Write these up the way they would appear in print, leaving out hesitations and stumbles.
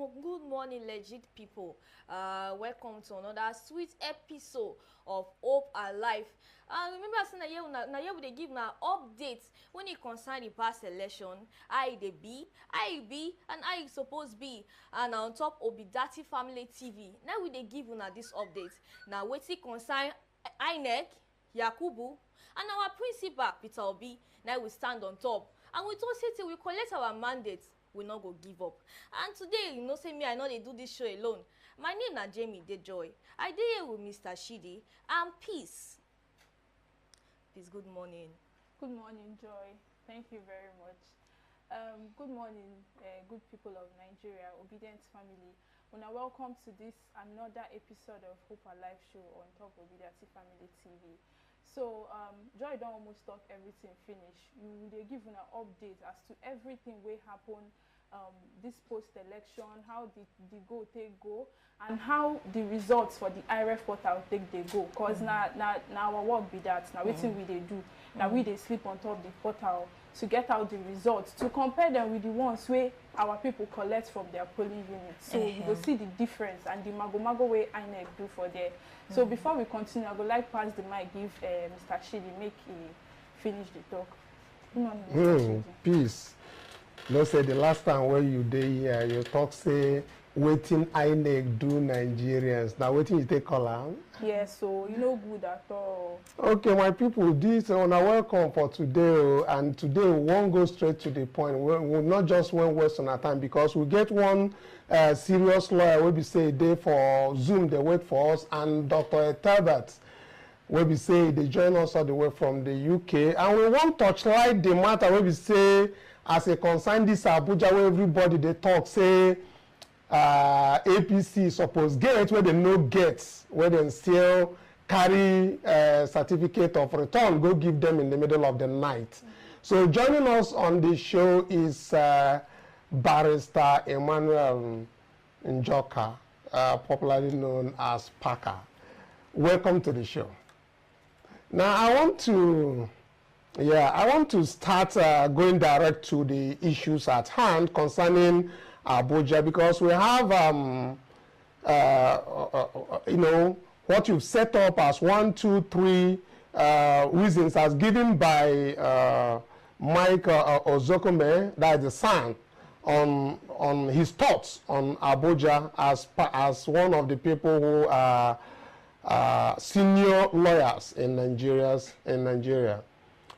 Good morning, legit people. Welcome to another sweet episode of Hope and Life. Remember, I said now here we give now updates when it concern the past election, how they be, and how it supposed be. And on top Obidati Family TV, now we give now this update. Now what's it concern INEC, Yakubu, and our principal Peter Obi. Now we stand on top, and we told say we collect our mandates. We not go give up. And today, say me, I know they do this show alone. My name is Jamie Dejoy. I did here with Mr. Shidi and Peace. Peace, good morning. Good morning, Joy. Thank you very much. Good morning, good people of Nigeria, Obedient family. When I welcome to this another episode of Hope and Life show on top of Obedient Family TV. So, Joy don't almost talk everything finish. They give an update as to everything will happen this post-election, how the go, and how the results for the IRF portal take they go. Because now our work be that. Now wetin we they do. Now we they sleep on top the portal to get out the results, to compare them with the ones where our people collect from their polling units. So you will see the difference and the mago way INEC do for there. So before we continue, I would like pass the mic, give Mr. Shidi, make he finish the talk. Come on, Mr. Shidi. Peace. No say the last time when you dey here, you talk say waiting INEC do Nigerians. Now waiting you take call am? Yes, so you know good at all. Okay, my people, this on a welcome for today, and today we won't go straight to the point. We'll not just one waste on our time because we get one serious lawyer will be say they for Zoom, they wait for us, and Dr. Televised will be say they join us all the way from the UK, and we won't touchlight the matter will be say as a concern this Abuja where everybody they talk say APC suppose get where they no get, where they still carry certificate of return, go give them in the middle of the night. So joining us on the show is Barrister Emmanuel Njoka, popularly known as Parker. Welcome to the show. Now I want to start going direct to the issues at hand concerning Abuja, because we have, what you've set up as 1, 2, 3 reasons as given by Mike Ozokome, that is the son, on his thoughts on Abuja as one of the people who are senior lawyers in Nigeria.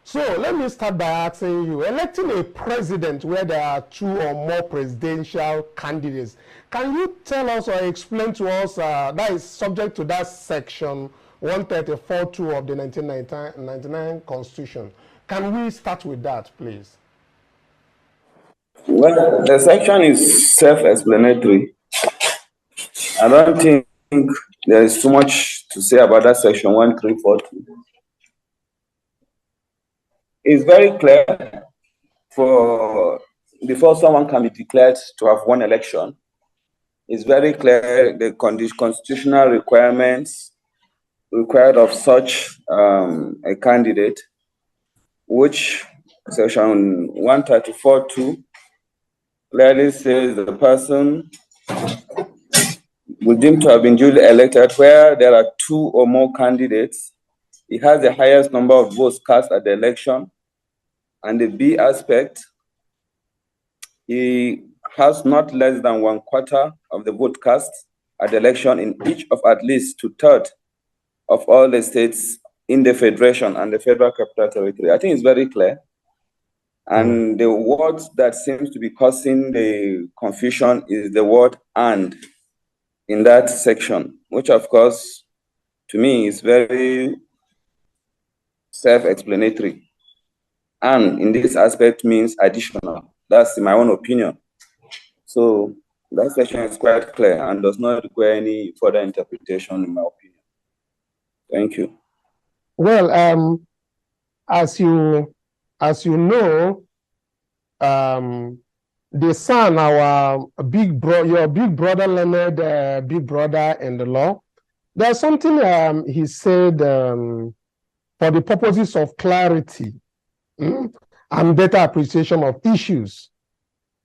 So let me start by asking you, electing a president where there are 2 or more presidential candidates, can you tell us or explain to us that is subject to that section 134(2) of the 1999 Constitution? Can we start with that, please? Well, the section is self-explanatory. I don't think there is too much to say about that section 1342. It's very clear before someone can be declared to have won election. It's very clear the constitutional requirements required of such a candidate, which section 134(2) clearly says the person will deem to have been duly elected where there are 2 or more candidates. He has the highest number of votes cast at the election. And the B aspect, he has not less than 1/4 of the vote cast at the election in each of at least 2/3 of all the states in the Federation and the Federal Capital Territory. I think it's very clear. And the word that seems to be causing the confusion is the word "and" in that section, which of course, to me, is very self-explanatory. And in this aspect means additional. That's my own opinion. So that section is quite clear and does not require any further interpretation, in my opinion. Thank you. Well, as you know, the son, our your big brother, Leonard, big brother in the law, there's something he said for the purposes of clarity and better appreciation of issues.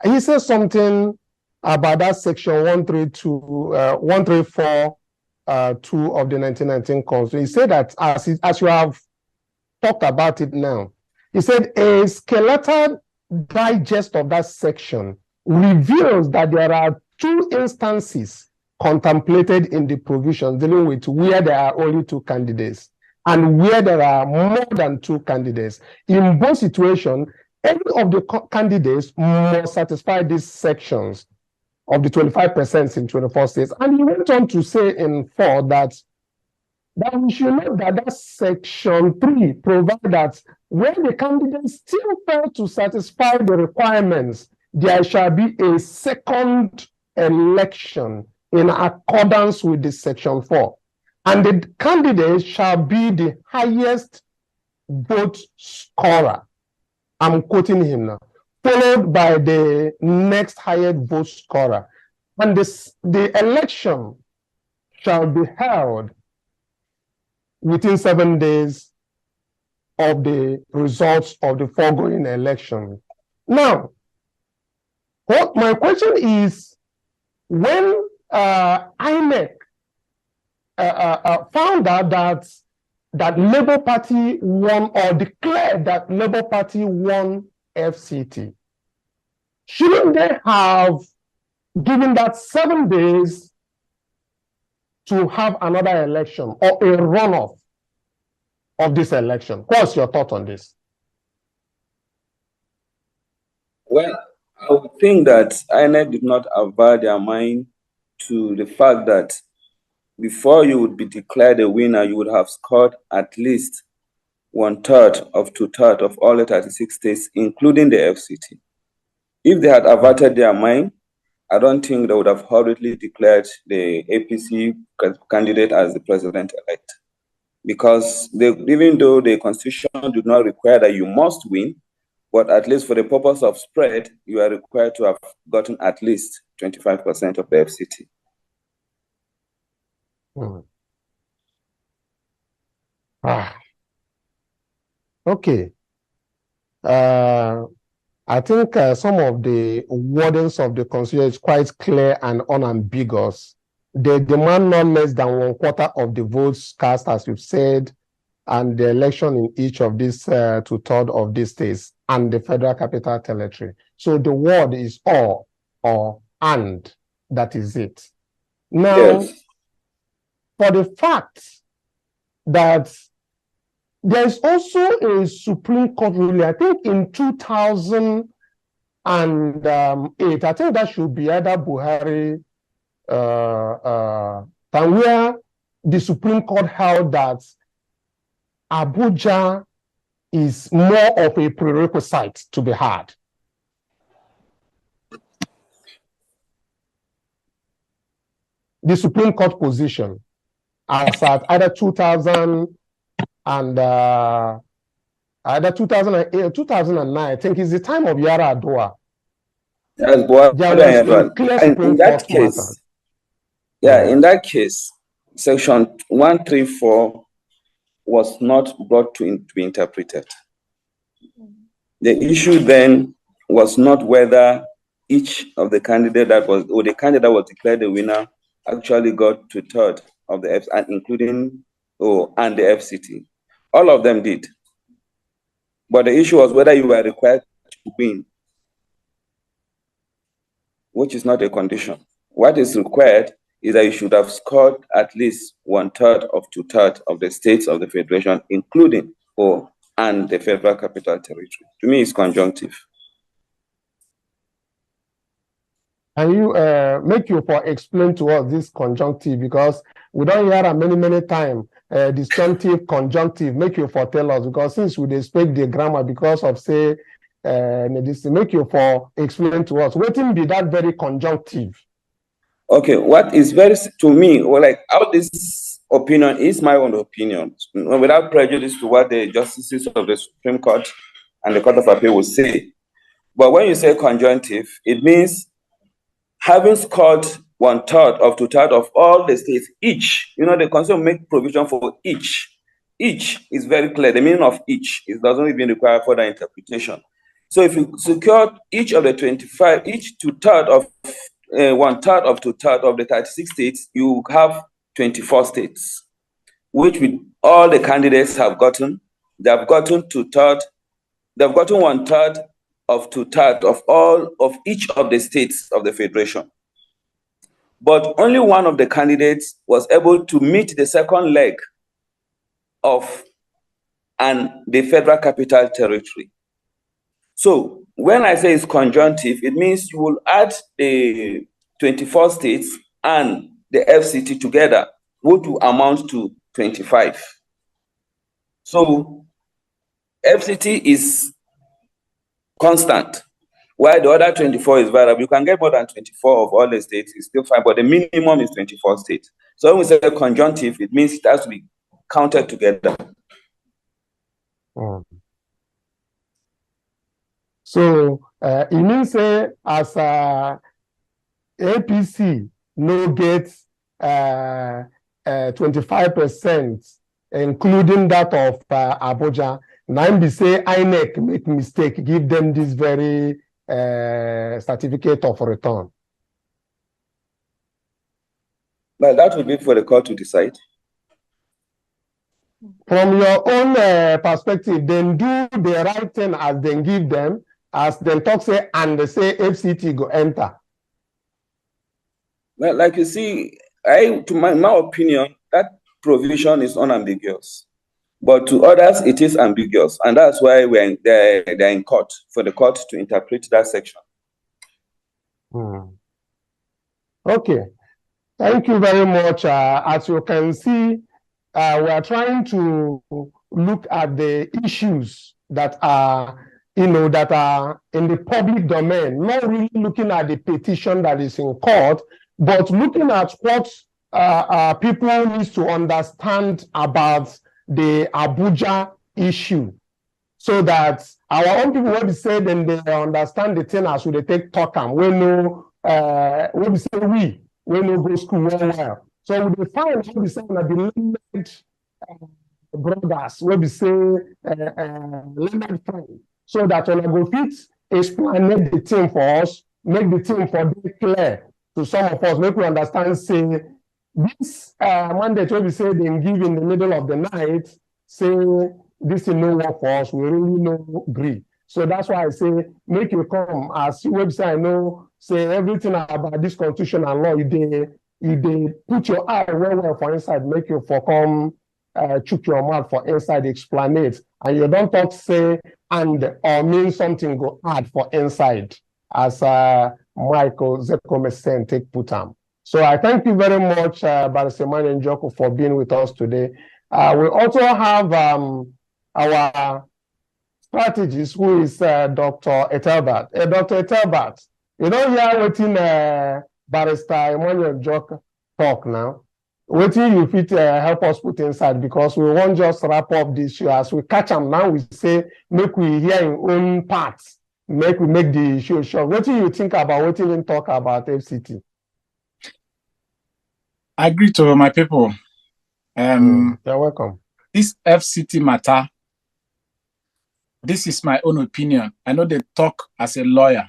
He says something about that section 134 2 of the 1919 Constitution. He said that as you have talked about it now, he said a skeletal digest of that section reveals that there are 2 instances contemplated in the provisions dealing with where there are only 2 candidates and where there are more than 2 candidates. In both situations, every of the candidates must satisfy these sections of the 25% in 24 states. And he went on to say in 4 that we should note that section 3 provides that when the candidates still fail to satisfy the requirements, there shall be a second election in accordance with the section 4. And the candidate shall be the highest vote scorer. I'm quoting him now. Followed by the next highest vote scorer. And the election shall be held within 7 days of the results of the foregoing election. Now, what my question is, when INEC found out that Labour Party won or declared that Labour Party won FCT, shouldn't they have given that 7 days to have another election or a runoff of this election? What's your thought on this? Well, I would think that INEC did not avert their mind to the fact that before you would be declared a winner, you would have scored at least 1/3 of 2/3 of all the 36 states, including the FCT. If they had averted their mind, I don't think they would have hurriedly declared the APC candidate as the president-elect. Because even though the Constitution did not require that you must win, but at least for the purpose of spread, you are required to have gotten at least 25% of the FCT. Okay. I think some of the wordings of the Constitution is quite clear and unambiguous. They demand not less than 1/4 of the votes cast, as you've said, and the election in each of these 2/3 of these states and the Federal Capital Territory. So the word is or and, that is it. Now, yes, for the fact that there is also a Supreme Court ruling, I think in 2008, I think that should be either Buhari, where the Supreme Court held that Abuja is more of a prerequisite to be had. The Supreme Court position as at either 2000 and either 2008 or 2009, I think, is the time of Yara Adua. In that case, in that case, Section 134 was not brought to be interpreted. The issue then was not whether each of the candidate that was, or the candidate was declared the winner, actually got 2/3 of the F, and including and the FCT. All of them did. But the issue was whether you were required to win, which is not a condition. What is required is that you should have scored at least 1/3 of 2/3 of the states of the Federation, including and the Federal Capital Territory. To me, it's conjunctive. Can you make you for explain to us this conjunctive, because we don't hear many times disjunctive, conjunctive. Make you for tell us, because since we speak the grammar because of say this, make you for explain to us what be that very conjunctive. Okay, what is very to me, or like how this opinion is my own opinion, without prejudice to what the justices of the Supreme Court and the Court of Appeal will say. But when you say conjunctive, it means having scored 1/3 of 2/3 of all the states, each, the Constitution make provision for each. Each is very clear. The meaning of each, it doesn't even require further interpretation. So if you secured each of the 25, each 2/3 1/3 of 2/3 of the 36 states, you have 24 states, which with all the candidates have gotten. They have gotten 2/3. They've gotten 1/3 of 2/3 of all of each of the states of the federation. But only one of the candidates was able to meet the second leg of the Federal Capital Territory. So when I say it's conjunctive, it means you will add the 24 states and the FCT together, which will amount to 25. So FCT is constant, while the other 24 is variable. You can get more than 24 of all the states, it's still fine, but the minimum is 24 states. So when we say conjunctive, it means it has to be counted together. So it means as APC no gets 25%, including that of Abuja. Now be say INEC make mistake, give them this very certificate of return. Well, that will be for the court to decide. From your own perspective, then do the right thing as they give them, as they talk say, and they say FCT go enter. Well, like you see, to my opinion, that provision is unambiguous. But to others, it is ambiguous. And that's why they're in court, for the court to interpret that section. Okay. Thank you very much. As you can see, we are trying to look at the issues that are, that are in the public domain, not really looking at the petition that is in court, but looking at what people need to understand about the Abuja issue, so that our own people will be said and they understand the thing as they take talk and we know we say we no go school well. So we find how we say that the learned brothers will be say learned friends, so that when I go fit explain the thing for us, make the thing for them clear to some of us, make we understand say this mandate will be say they give in the middle of the night, say this is no work for us, we really no agree. So that's why I say make you come as you website. I know say everything about this constitution and law, you put your eye well for inside, make you for come chook your mouth for inside, explain it, and you don't talk say and or mean something go add for inside, as Michael Zekome take put am. So I thank you very much, Barrister Emmanuel Njoku, for being with us today. We also have our strategist, who is Dr. Ethelbert. Dr. Ethelbert, you don't hear what Barrister Emmanuel Njoku talk now. What you fit help us put inside, because we won't just wrap up this show. As we catch them now, we say, make we hear in own parts, make we make the show short. What do you think about what you talk about FCT? I agree to my people. You're welcome. This FCT matter, this is my own opinion. I know they talk as a lawyer.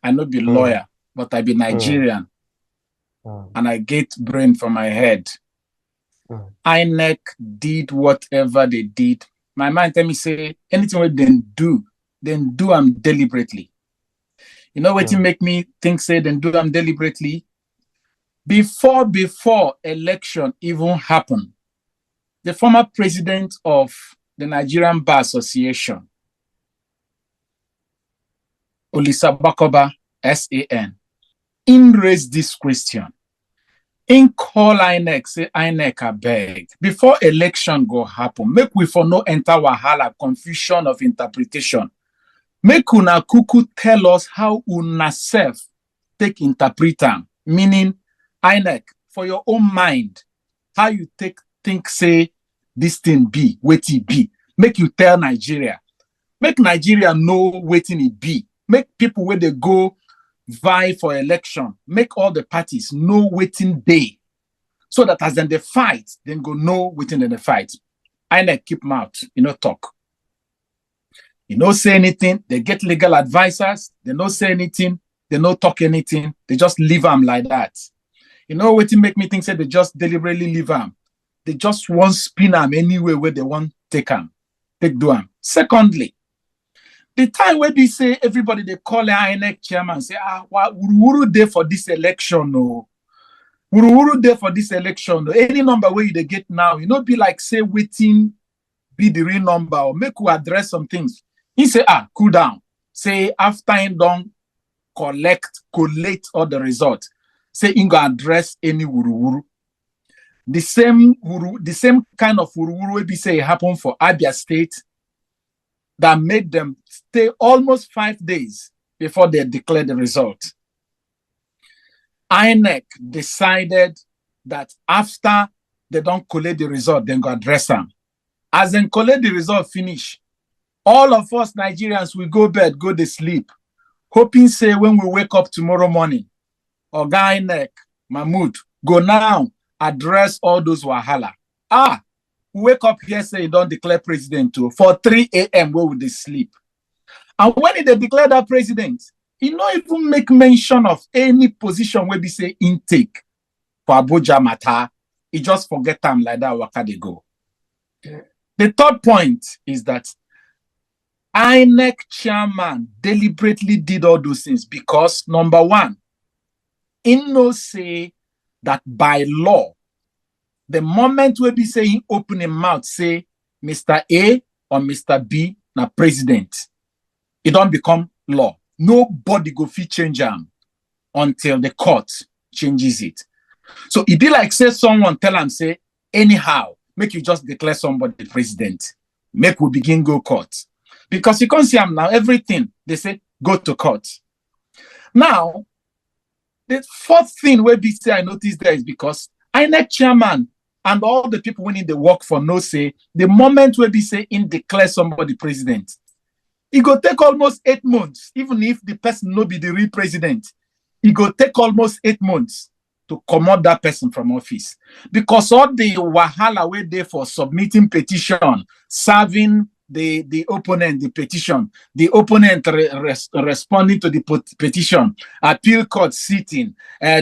I know be lawyer, but I be Nigerian. And I get brain from my head. INEC did whatever they did. My mind tell me say, anything we then do them deliberately. You know what make me think say then do them deliberately? Before election even happened, the former president of the Nigerian Bar Association, Olisa Bakoba, SAN, raised this question. In call INEC, say INEC abeg, before election go happen, make we for no enter wahala, confusion of interpretation. Make una kuku tell us how una self take interpret am, meaning INEC, for your own mind, how you think say this thing be, wetin be. Make you tell Nigeria. Make Nigeria know wetin it be. Make people where they go vie for election, make all the parties know wetin dey, so that as then they fight, then go know wetin they fight. INEC keep mouth, talk. You know say anything, they get legal advisors, they don't say anything, they don't talk anything, they just leave them like that. You know what make me think say they just deliberately leave them. They just want spin them anywhere where they want take them. Take do them. Secondly, the time where they say everybody they call the INEC chairman say, wuru there for this election, no. Wuru there for this election. No. Any number where they get now, you know, be like say waiting, be the real number or make you address some things. He say, cool down. Say after him done collate all the results. Say he go address any wuru. The same kind of wuru will be say happen for Abia State that made them stay almost 5 days before they declared the result. INEC decided that after they don't collect the result, then go address them. As they collect the result finish, all of us Nigerians will go bed, go to sleep, hoping say when we wake up tomorrow morning, Oga INEC, Mahmoud, go now, address all those wahala. We wake up here say you don't declare president too. For 3 a.m. where would they sleep? And when they declare that president, he not even make mention of any position where they say intake for Abuja matter. He just forget them like that waka they go. The third point is that INEC chairman deliberately did all those things because number one, he no say that by law, the moment we be saying open him mouth, say Mr. A or Mr. B, na president, it don't become law. Nobody go fit change him until the court changes it. So it be like say someone tell him say, anyhow, make you just declare somebody president. Make we begin go court. Because you can't see him now, everything, they say, go to court. Now, the fourth thing where be say I noticed there is because INEC chairman and all the people winning the work for no say, the moment where be say in declare somebody president, it go take almost 8 months, even if the person no be the real president, it go take almost 8 months to come out that person from office. Because all the wahala way there for submitting petition, serving the opponent, the petition, the opponent responding to the petition, appeal court sitting,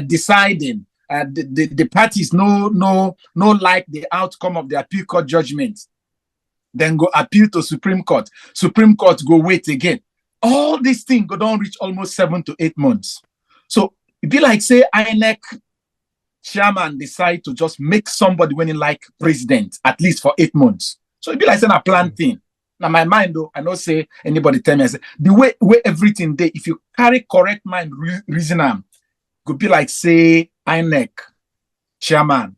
deciding, the parties no like the outcome of the appeal court judgment, then go appeal to Supreme Court. Supreme Court go wait again. All these things go down reach almost 7 to 8 months. So it be like say INEC chairman decide to just make somebody winning like president at least for 8 months. So it be like saying a plan thing. Now my mind though, I don't say anybody tell me I say the way everything day, if you carry correct mind reason could be like say INEC chairman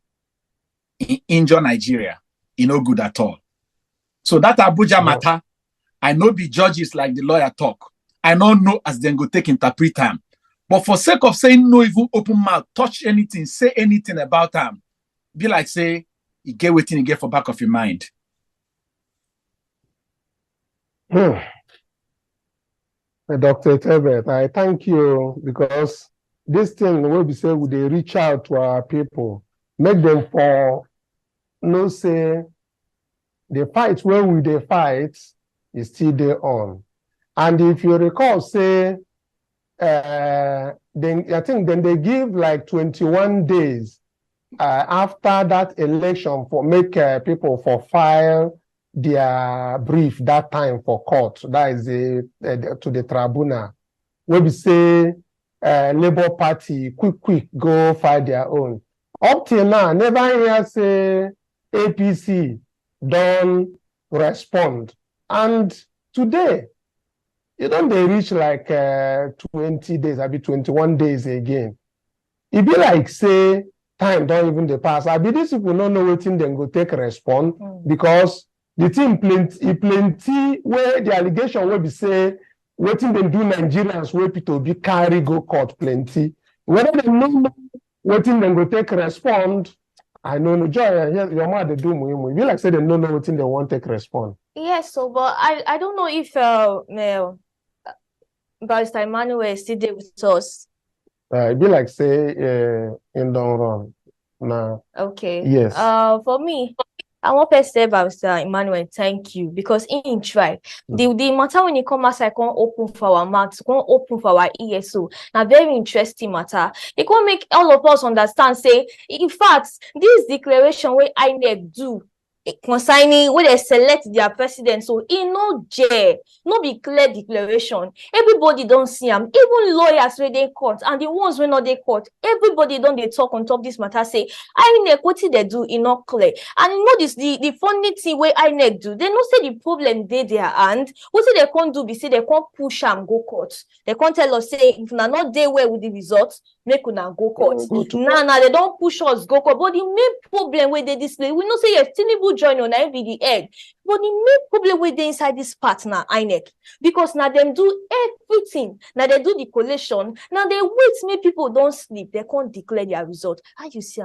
injure Nigeria, no good at all. So that Abuja matter, I know the judges like the lawyer talk. I don't know as then go take interpret time. But for sake of saying no, even open mouth, touch anything, say anything about them, be like say you get waiting you get for back of your mind. Dr. Tebet, I thank you because this thing will be say would they reach out to our people, make them for no say the fight where we they fight is still there on. And if you recall, say then I think then they give like 21 days after that election for make people for file their brief that time for court. That is to the tribunal. Where we say Labour Party quick go file their own. Up till now, never hear say APC don't respond. And today, you don't they reach like 20 days, I be 21 days again. It be like say time don't even the pass. I be these people don't know what thing then go take respond because the team plenty where the allegation will be say waiting them do Nigerians where people be carry go court plenty. Whether they know waiting them go take respond. I know no joy. Your mother do muhimu. You like say they don't know what thing they want take respond. Yes, so but I don't know if Barrister Emmanuel is still there with us. It be like say in don't run. Nah. Okay. Yes. For me, I want to say, Mr. Emmanuel, thank you, because in try the matter when you come outside, can't open for our mouths, can't open for our ears. So now very interesting matter. It can't make all of us understand. Say, in fact, this declaration where INEC do concerning when they select their president, so in no J, no be clear declaration. Everybody don't see them, even lawyers where they court and the ones when not they court. Everybody don't they talk on top this matter. Say INEC what they do in not clear. And you know this the funny thing where INEC do. They not say the problem they their hand. What they can't do be say they can't push them go court. They can't tell us say if na not they where with the results make una go court. Now they don't push us go court. But the main problem where they display we not say yes Tinubu join on the head. But the main problem with the inside this part now, INEC, because now them do everything. Now they do the collation. Now they wait, make people don't sleep. They can't declare their result. How you see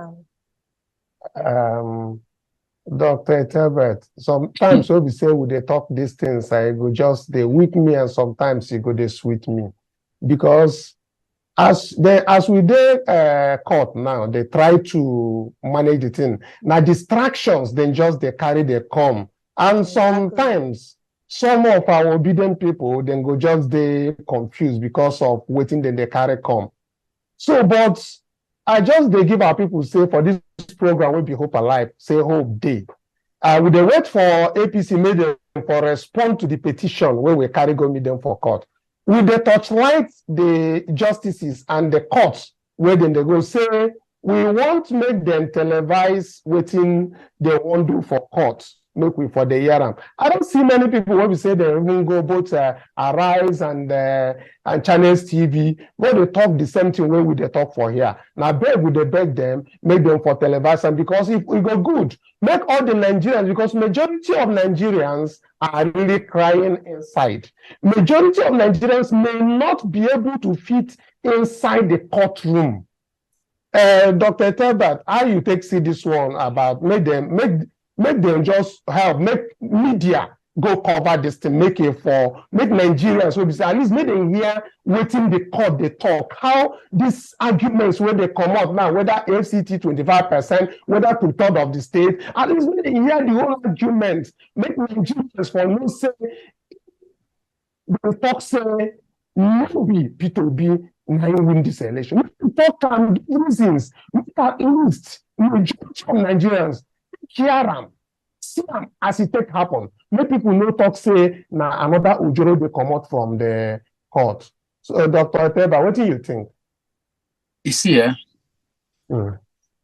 Dr. Telbert, sometimes when we say we they talk these things, I go just they weak me, and sometimes you go they sweet me, because as we did court now, they try to manage the thing. Now distractions, then just they carry they come. And sometimes some of our obedient people then go just they confused because of waiting then they carry come. So, but I just they give our people say for this program will be Hope Alive, say Hope Day. We they wait for APC made them for respond to the petition where we carry go meet them for court. Will they touchlight the justices and the courts where then they go say we want to make them televise waiting they won't do for courts. Make we for the year. I don't see many people when we say they even go both Arise and Channels TV where they talk the same thing where we they talk for here. Now we they beg them, make them for television, because if we go good, make all the Nigerians, because majority of Nigerians are really crying inside. Majority of Nigerians may not be able to fit inside the courtroom. Dr. Telbert, how you see this one about make them just help, make media go cover this thing, make Nigerians will be say, at least make them hear waiting the court they talk. How these arguments when they come out now, whether FCT 25%, whether 2/3 of the state, at least make them hear the whole argument. Make Nigerians for no say the talk say maybe P2B win this election. We talk and reasons. We at least majority of Nigerians hear them, see them as it take happen. Make people no talk say now another Ujoro they come out from the court. So Dr. Teba, what do you think? You see,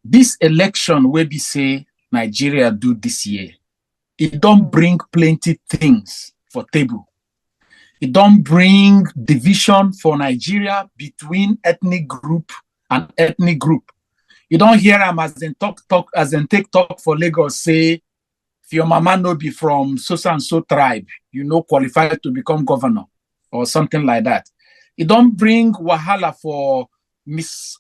this election where we say Nigeria do this year, it don't bring plenty things for table. It don't bring division for Nigeria between ethnic group and ethnic group. You don't hear them as in take talk for Lagos say, if your mama no be from so and so tribe, you know qualified to become governor or something like that. It don't bring wahala for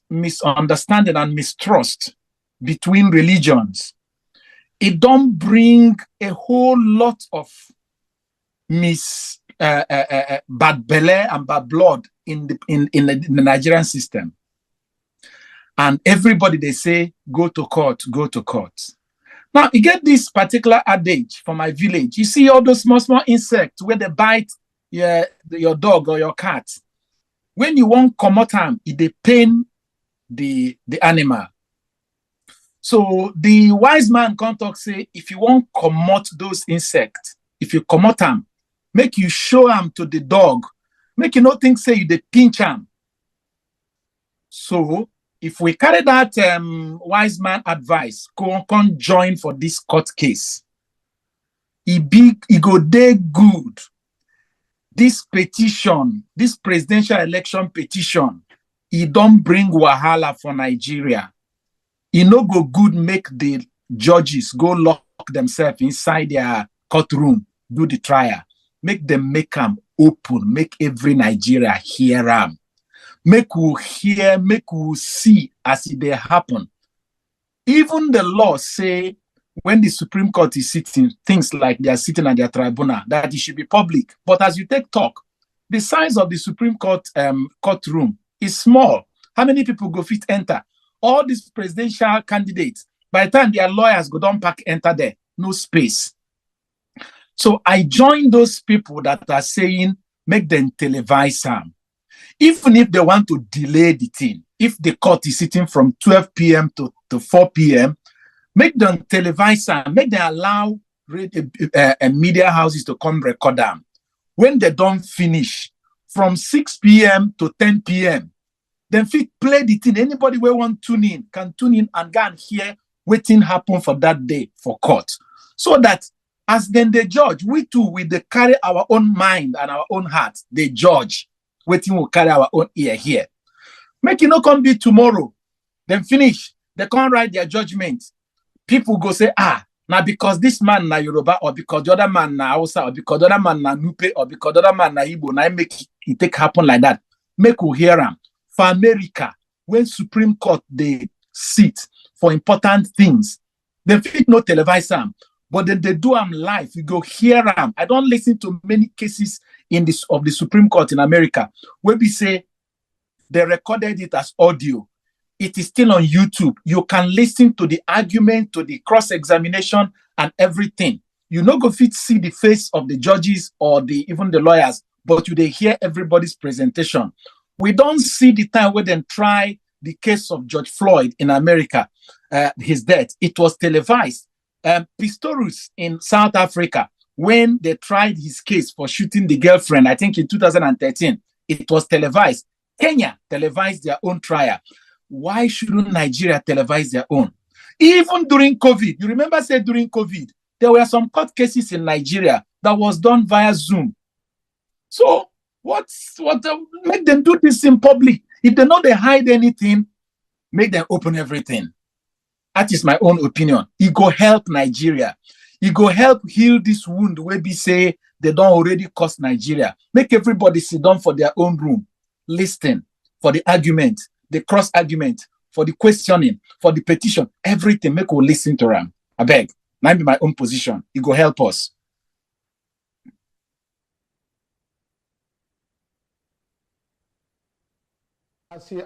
misunderstanding and mistrust between religions. It don't bring a whole lot of bad belly and bad blood in the Nigerian system. And everybody, they say, go to court, go to court. Now, you get this particular adage from my village. You see all those small insects where they bite your dog or your cat. When you want come time, they pain the animal. So the wise man can't talk say, if you want come out those insects, if you come out them, make you show them to the dog. Make you not think say you they pinch them. So if we carry that wise man advice, come join for this court case. It go day good. This petition, this presidential election petition, it don't bring wahala for Nigeria. It no go good make the judges go lock themselves inside their courtroom, do the trial. Make them make them open, make every Nigeria hear them. Make we hear, make we see as it they happen. Even the law say when the Supreme Court is sitting, things like they are sitting at their tribunal, that it should be public. But as you take talk, the size of the Supreme Court courtroom is small. How many people go fit enter? All these presidential candidates, by the time their lawyers go down pack enter there, no space. So I join those people that are saying, make them televise them. Even if they want to delay the thing, if the court is sitting from 12 p.m. to 4 p.m., make them televise them, make them allow media houses to come record them. When they don't finish, from 6 p.m. to 10 p.m., then fit play the thing. Anybody who want tune in can tune in and go and hear what thing happen for that day for court. So that as then they judge, we too, we they carry our own mind and our own heart. They judge. Waiting will carry our own ear here. Make it not come be tomorrow. Then finish. They can't write their judgment. People go say, now because this man na Yoruba, or because the other man na Hausa, or because the other man na Nupe, or because the other man na Igbo, now make it take happen like that. Make we hear them. For America, when Supreme Court they sit for important things, they fit no televise them, but then they do them live. You go hear them. I don't listen to many cases in this of the Supreme Court in America where we say they recorded it as audio. It is still on YouTube. You can listen to the argument, to the cross-examination and everything. You no go fit see the face of the judges or even the lawyers, but you they hear everybody's presentation. We don't see the time where they try the case of George Floyd in America, his death. It was televised. Pistorius in South Africa, when they tried his case for shooting the girlfriend, I think in 2013, it was televised. Kenya televised their own trial. Why shouldn't Nigeria televise their own? Even during COVID, you remember say during COVID, there were some court cases in Nigeria that was done via Zoom. So make them do this in public. If they know they hide anything, make them open everything. That is my own opinion. It go help Nigeria. It go help heal this wound where we say they don't already cost Nigeria. Make everybody sit down for their own room, listen for the argument, the cross argument, for the questioning, for the petition, everything. Make we listen to them. I beg. Might be my own position. It go help us.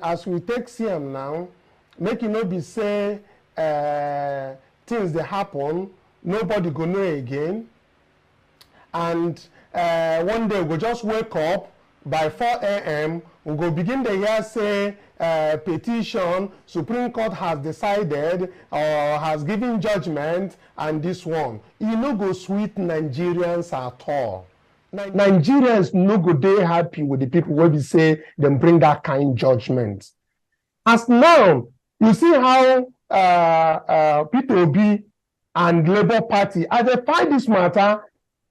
As we take CM now, make it not be say things that happen, nobody go know again. And one day we'll just wake up by 4 a.m. we'll go begin the year say petition, Supreme Court has decided or has given judgment, and this one. You no go sweet Nigerians at all. Nigerians no go dey happy with the people where we say them bring that kind judgment. As now, you see how P2B and Labour Party, as they fight this matter,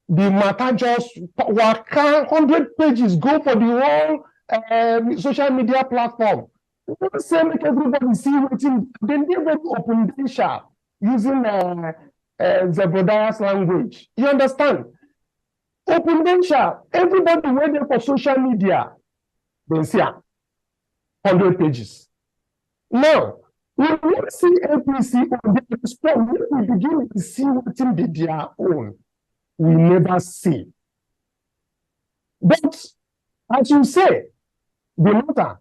the matter just 100 pages go for the whole social media platform. Say make everybody see waiting. Then they very open data using Zebediah's language. You understand? Open data. Everybody waiting for social media. Then see 100 pages. Now, when we see APC on the spot, we begin to see what in their own. We never see. But as you say, the matter,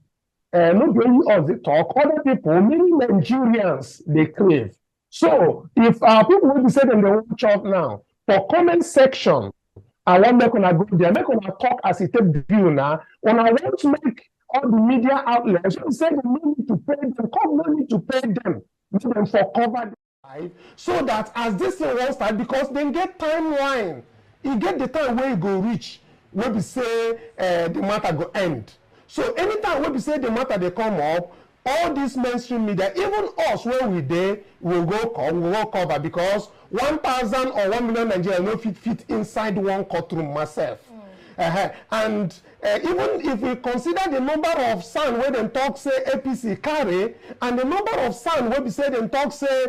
not only us they talk, other people, many Nigerians, they crave. So if people will be saying in the watch out now, for comment section, I want to go there, make on talk as it take view now. When I want to make all the media outlets, we say they no need to pay them, come no need to pay them, make them for cover life, so that as this thing will start, because they get timeline, you get the time where you go reach, where we say the matter go end. So anytime when we say the matter they come up, all this mainstream media, even us where we there, will go cover, because 1,000 or 1 million Nigerians no fit inside one courtroom myself. And even if we consider the number of sound where they talk say APC carry, and the number of sound where we say they talk say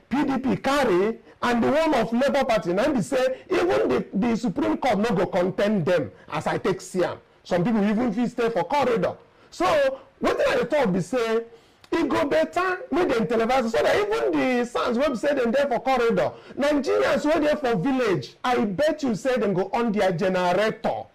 PDP carry, and the one of Labour Party, and we say even the Supreme Court no go contend them, as I take CM. Some people even feel stay for corridor. So what I thought we say, it go better make them televise, so that even the sons wey say them there for corridor, Nigerians wey there for village, I bet you say them go on their generator.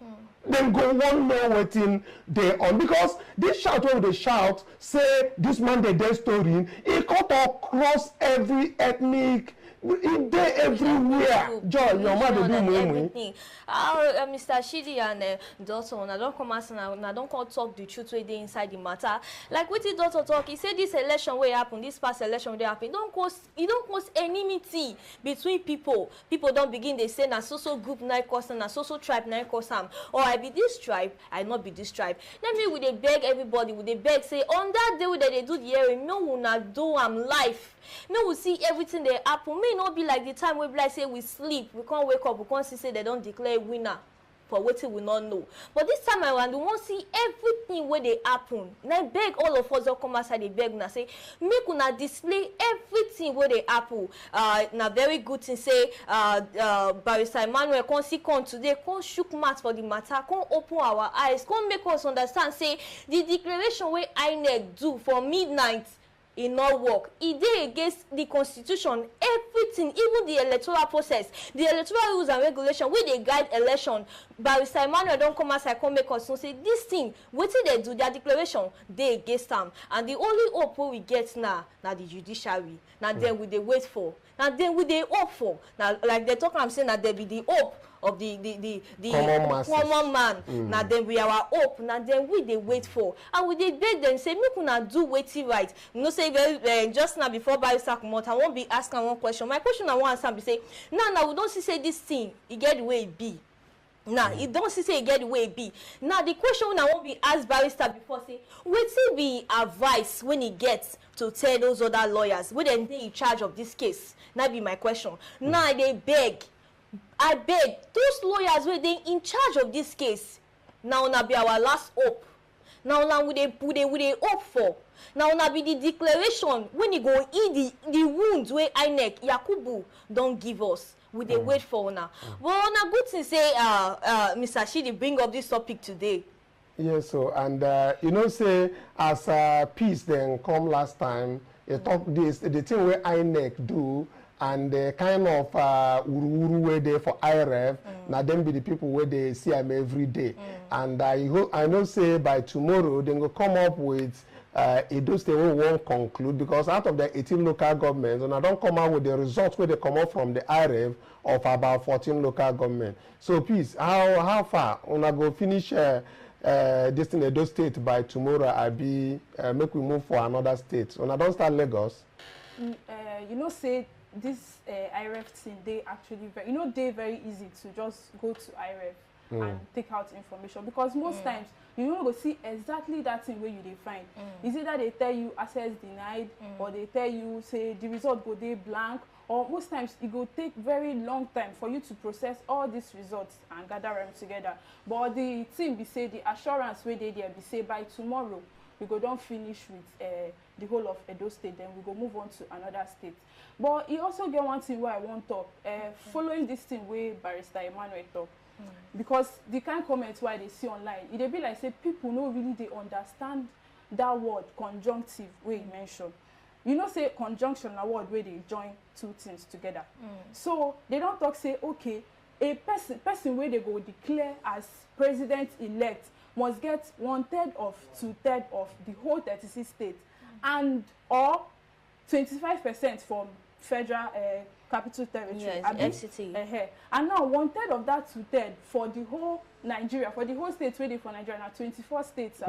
Then go one know wetin dey on, because this shout wey they shout say this man dey story, e cut across every ethnic It dey everywhere. Joy, your mother do everything. Mr. Shidi and Dotson, I don't come as and I don't call talk the truth where they inside the matter. Like what did Dotson talk? He said this election will happen, this past election will happen. It don't cause enmity between people. People don't begin they say na so group na cause na so tribe na cause am. Or I be this tribe, I not be this tribe. Let me would they beg everybody, would they beg say on that day that they do the hearing, no will not do life. No, we see everything they happen. May not be like the time we like say we sleep, we can't wake up, we can't see say they don't declare winner for what we not know. But this time around, we want to see everything where they happen. Now beg all of us to come outside, they beg na say make una display everything where they happen. Na very good thing say Barrister Emmanuel come today, come shook mouth for the matter, come open our eyes, come make us understand say the declaration where INEC do for midnight. It not work. It dey against the constitution, everything, even the electoral process, the electoral rules and regulations, where they guide election. Barrister Emmanuel don't come as I come make us say this thing, what they do, their declaration, they against them. And the only hope we get now the judiciary. Now then we they wait for. Now then we they hope for. Now like they talk, I'm saying that there be the hope of the common man. Now then we our hope. Now then we they wait for. And we they beg them say make una do waiting right. You know say just now before Barrister come out, I won't be asking one question. My question I want answer be say now we don't see say this thing it get the way it be. Now, it don't say it get the way it be. Now, the question I won't be asked Barrister before say, what will be advice when he gets to tell those other lawyers when they in charge of this case? That be my question. Now, they beg. I beg those lawyers when they in charge of this case. Now, be our last hope. Now, we they hope for. Now, be the declaration when you go in the wounds where INEC Yakubu don't give us. We they wait for now. Well, on a good thing say, Mr. Shidi bring up this topic today. Yes, so and you know say as peace then come last time, you talk this the thing where INEC do and the kind of uru where they for IRF, now them be the people where they see them every day. And I know say by tomorrow they go come up with those they won't conclude because out of the 18 local governments, and I don't come out with the results where they come up from the IRF of about 14 local governments. So please, how far una go finish this in those state by tomorrow? I be make we move for another state. Una don't start Lagos. You know, say this IRF thing they actually they very easy to just go to IRF and take out information because most times you don't go see exactly that thing where you they find. Is it that they tell you access denied or they tell you say the result go they blank, or most times it go take very long time for you to process all these results and gather them together. But the team be say the assurance where they there be say by tomorrow we go don't finish with the whole of Edo State, then we go move on to another state. But he also get one thing where I want to talk following this thing where Barrister Emmanuel talk. Because the kind of comments why they see online, it be like say people no really they understand that word conjunctive where you mentioned. You know say conjunction a word where they join two things together. So they don't talk say okay, a person where they go declare as president-elect must get 1/3 of 2/3 of the whole 36 states and or 25% from federal capital territory. Yes, FCT. And now 1/3 of that 2/3 for the whole Nigeria, for the whole states ready for Nigeria, now 24 states.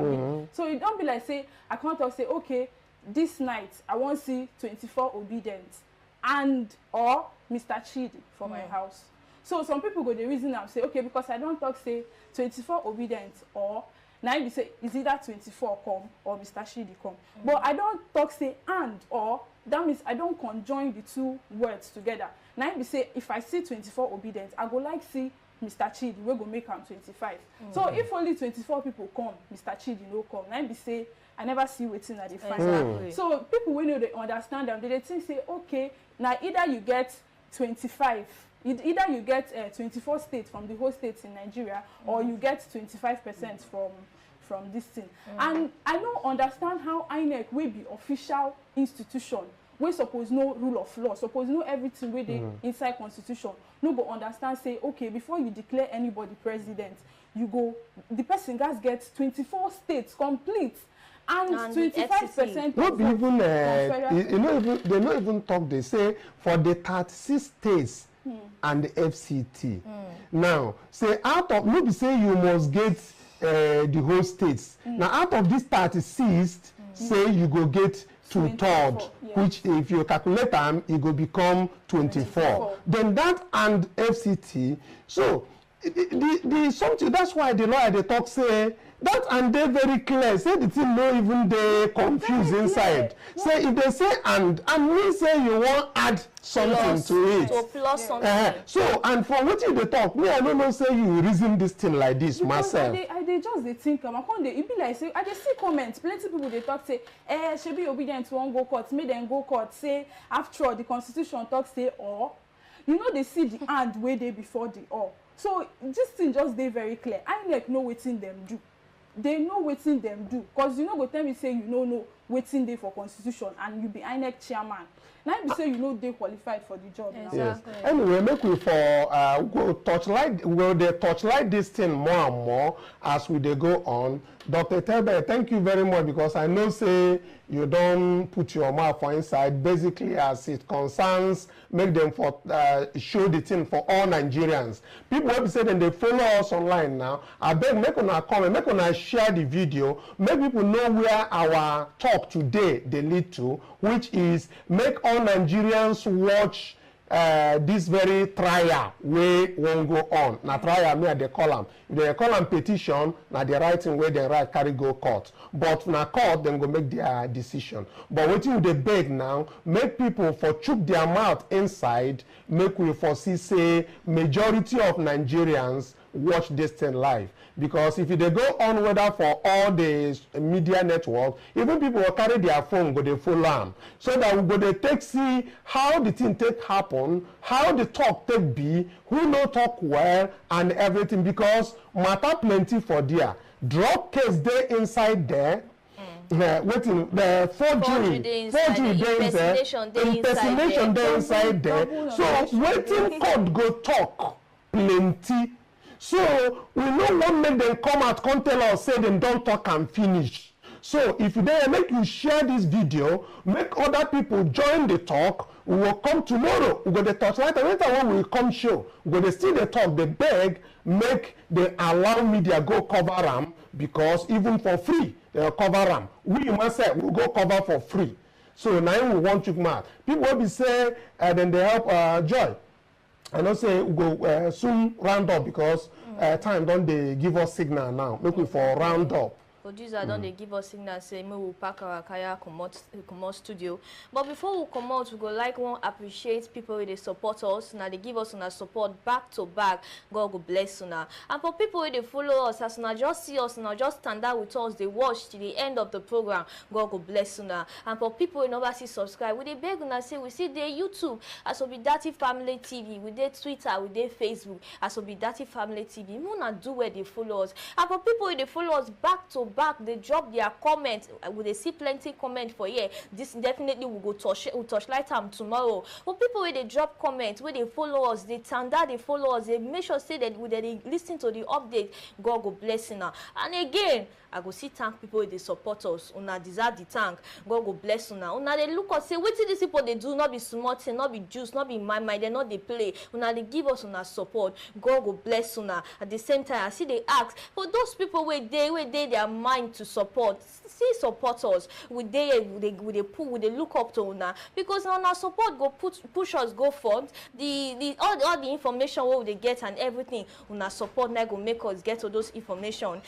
So it don't be like say I can't talk say okay, this night I want to see 24 obedience and or Mr. Chidi for my house. So some people go the reason and say okay, because I don't talk say 24 obedience or now you say is either 24 come or Mr. Chidi come. But I don't talk say and or that means I don't conjoin the two words together. Now you say if I see 24 obedience, I go like see Mr. Chidi, we go make him 25. So if only 24 people come, Mr. Chidi no come. Now you say I never see waiting at the final. So people when they understand them, they think say okay, now either you get 25, either you get 24 states from the whole states in Nigeria, or you get 25% from this thing. And I don't understand how INEC will be official institution. We suppose no rule of law, suppose know everything where they inside constitution. No go understand say okay, before you declare anybody president, you go the person guys gets 24 states complete. and 25%. Not even they not even talk. They say for the 36 states and the FCT. Now, say out of maybe say you must get the whole states. Now out of this 36, say you go get 2/3, which if you calculate them, it go become 24. Then that and FCT. So the something that's why the lawyer they talk say that and they very clear. Say the thing no even they confused inside. Say if they say and we say you want add something plus, to it. So plus something. So and for what you they talk, me I don't know say you reason this thing like this because myself. I they just they think it be like say I they see comments. Plenty people they talk say should be obedient to one go court. Make them go court. Say after all the constitution talk say or you know they see the and way they before the or. So this thing just they very clear. INEC know wetin them do. They know wetin them do. Cause you know go tell me say you know wetin they for constitution and you be INEC chairman. Now you say you know they qualified for the job. Exactly. Yes. Anyway, make we for go touchlight this thing more and more as we they go on. Dr. Tebe, thank you very much because I know say you don't put your mouth for inside. Basically, as it concerns, make them for show the thing for all Nigerians. People will be saying they follow us online now. I beg make una comment, make una share the video, make people know where our talk today they lead to, which is make all Nigerians watch this very trial wey won't go on. Na trial me they call them. If they call them petition, na the writing where they write carry go court. But na court then go make their decision. But wetin they beg now, make people for chook their mouth inside, make we foresee say majority of Nigerians watch this thing live. Because if they go on whether for all the media network, even people will carry their phone, go they follow them. So that we go they take see how the thing take happen, how the talk take be, who no talk well, and everything. Because matter plenty for there. Drug case they inside there. Waiting the forgery impersonation they inside there. So waiting court go talk plenty. So we no want make them come out, come tell us, say them don't talk and finish. So if they make you share this video, make other people join the talk. We will come tomorrow. We go the touchlight. And later when we come show, we go to see the talk. They beg, make they allow media go cover them because even for free they'll cover them. We myself will go cover for free. So now we want you mad. People will be say, then they help Joy. I know say we go soon round up because time don't they give us signal now. Make we for round up. Producer don't they give us signal say me will pack our kaya come out studio. But before we come out, we go like one appreciate people who they support us. Now they give us on support back to back. God will bless you now. And for people who they follow us, as now just see us now, just stand out with us, they watch till the end of the program. God will bless you now. And for people who never see subscribe, we they beg and say we see their YouTube as will be Dirty Family TV, we did Twitter, we did Facebook, as will be Dirty Family TV. We wanna do where they follow us. And for people who they follow us back to back, they drop their comments. Will they see plenty comment for here? This definitely will go touchlight them tomorrow. But people where they drop comments, where they follow us, they stand out, they follow us, they make sure say that they listen to the update. God go bless you now. And again, I go see thank people where they support us. Una deserve the thank. God go bless you now. Una they look and say, what did these people they do? Not be smart, not be juice, not be my mind, they not they play. Una they give us una support. God go bless you now. At the same time, I see they ask for those people where they their mind to support. See support us. Would they look up to una because our support go push us go front. All the information what they get and everything una support now go make us get to those information.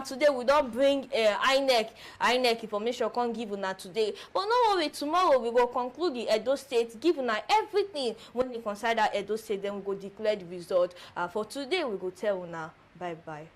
Today we don't bring INEC information can't give una today. But no worry, tomorrow we will conclude the Edo State, give una everything when they consider Edo State, then we go declare the result. For today we go tell una bye bye.